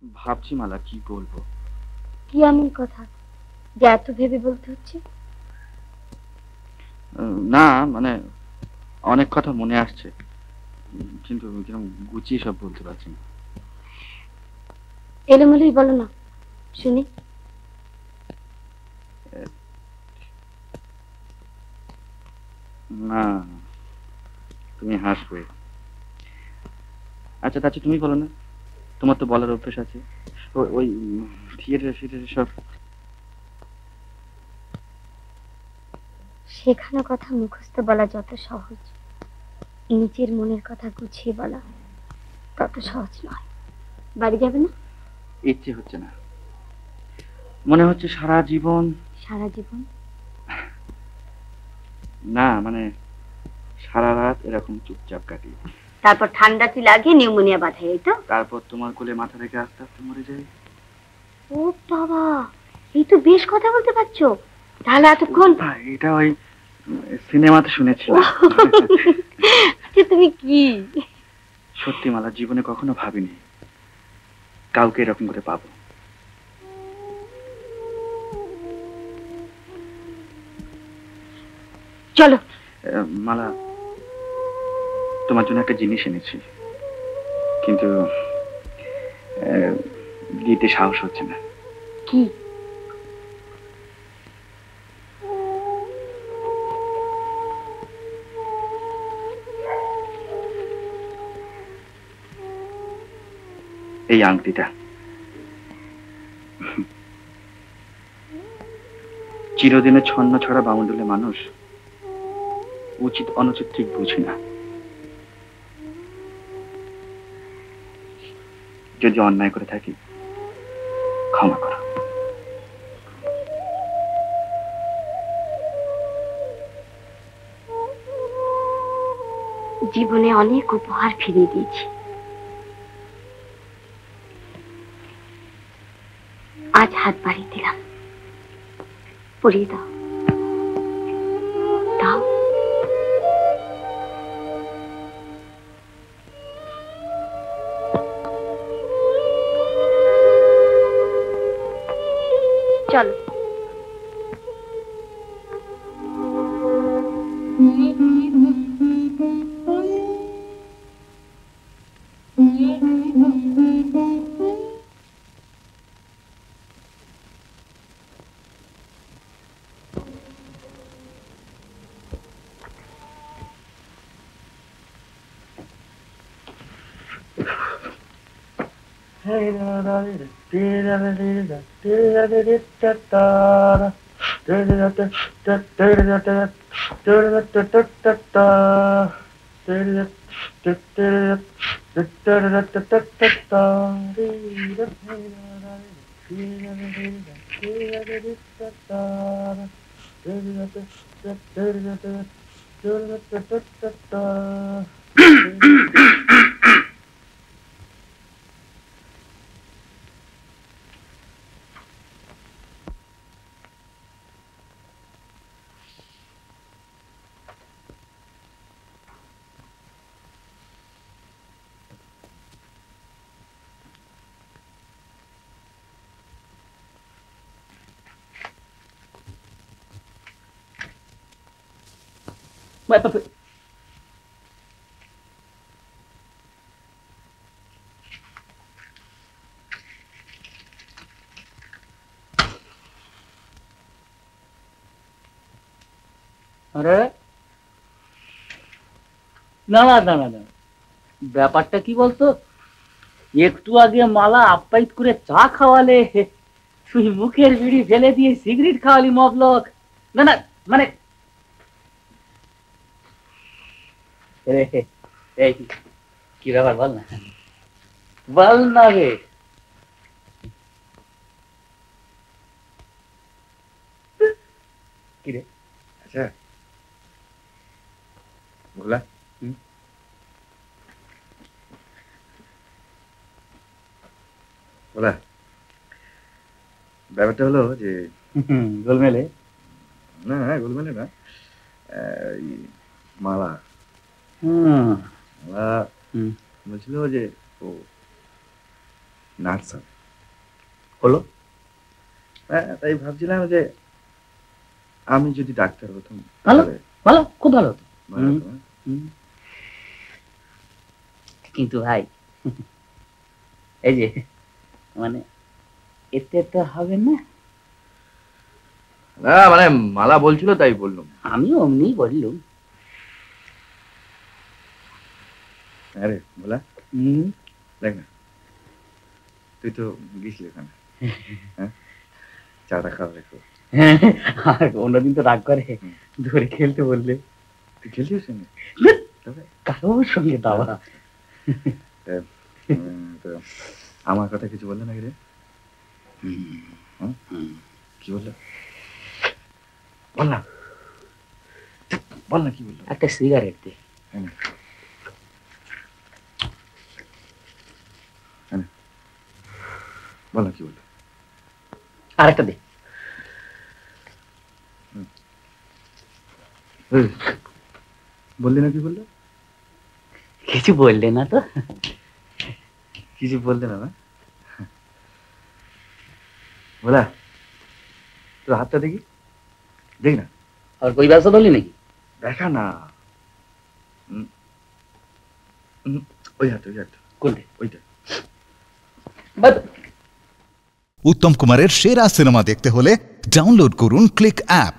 ভাবছি মালা কি বলবো। কি এমন কথা যে এত ভেবে বলতে হচ্ছে? না মানে অনেক কথা মনে আসছে, কিন্তু কিরকম গুছিয়ে সব বলতে পারছি না। এলোমেলোই বলো না, শুনি। না, তুমি হাসবে। আচ্ছা আচ্ছা, তুমি বলো না, তোমার তো বলার অভ্যেস আছে। ওই থিয়েটার ফিয়েটার সব শেখানো কথা মুখস্থ বলা যত সহজ, নিজের মনের কথা গুছিয়ে বলা তত সহজ নয়। বাড়ি যাবে না? ইচ্ছে হচ্ছে না, মনে হচ্ছে সারা জীবন। সারা জীবন? না মানে সারা রাত এরকম চুপচাপ কাটি, তারপর ঠান্ডাতে লাগে নিউমোনিয়া বাঁধে, এই তো? তারপর তোমার কোলে মাথা রেখে আস্তে আস্তে মরে যাই। ও বাবা, এই তো বেশ কথা বলতে পারছো। তাহলে এতক্ষণ? এটা ওই সিনেমাতে শুনেছি। আচ্ছা তুমি কি? সত্যি মালা, জীবনে কখনো ভাবিনি কাউকে এরকম করে পাবো। চলো। মালা, তোমার জন্য একটা জিনিস এনেছি, কিন্তু দিতে সাহস হচ্ছে না। কি? এই আংটিটা চিরদিনের ছন্ন ছড়া বাউন্ডুলে মানুষ উচিত অনুচিত ঠিক বুঝি না। যদি অন্যায় করে থাকি ক্ষমা করো। জীবনে অনেক উপহার ফিরিয়ে দিয়েছি, আজ হাত বাড়িয়ে দিলাম, পরিয়ে দাও। দাও। চলো। আরে না না না না না, ব্যাপারটা কি বলতো, একটু আগে মালা আপ্যায়িত করে চা খাওয়ালে, তুই মুখের বিড়ি ফেলে দিয়ে সিগারেট খাওয়ালি মবলক। না না মানে এই কি ব্যাপার বল না, বল না রে। কি রে? আচ্ছা ভোলা, ভোলা, ব্যাপারটা হলো যে গোলমেলে না, গোলমেলে না, মালা মালা বলছিল যে ও নার্স হবে। হলো? হ্যাঁ, তাই ভাবছিলাম যে আমি যদি ডাক্তার হতাম ভালো। তাহলে ভালো, খুব ভালো হতো। ভালো হতো, হ্যাঁ? কিন্তু ভাই, এই যে মানে এতে তো হবে না। না মানে মালা বলছিল তাই বললাম। আমি অমনি বললুম। আরে বলা, হুম। দেখ না, তুই তো গেছিলি ওখানে, হ্যাঁ, চাটা খাওয়া রেখো। আর অন্যদিন তো রাগ করে, ধরে খেলতে বললে। তুই খেলছিস সঙ্গে? তবে কারোর সঙ্গে দাওয়া। তো আমার কথা কিছু বললে নাকি রে? কি বললো? বল না, বল না কি বললো? একটা সিগারেট দে। বল না কি বললো? আরেকটা দে। বললি না কি বললো? কিছু বললে না তো? কিছু বললে না? না বলা, তোর হাতটা দেখি, দেখ না। আর কই ব্যবসা ধরলি নাকি? দেখা না, ওই হাত, ওই হাত, কোনটা? ওইটা। উত্তম কুমারের সেরা সিনেমা দেখতে হলে ডাউনলোড করুন ক্লিক অ্যাপ।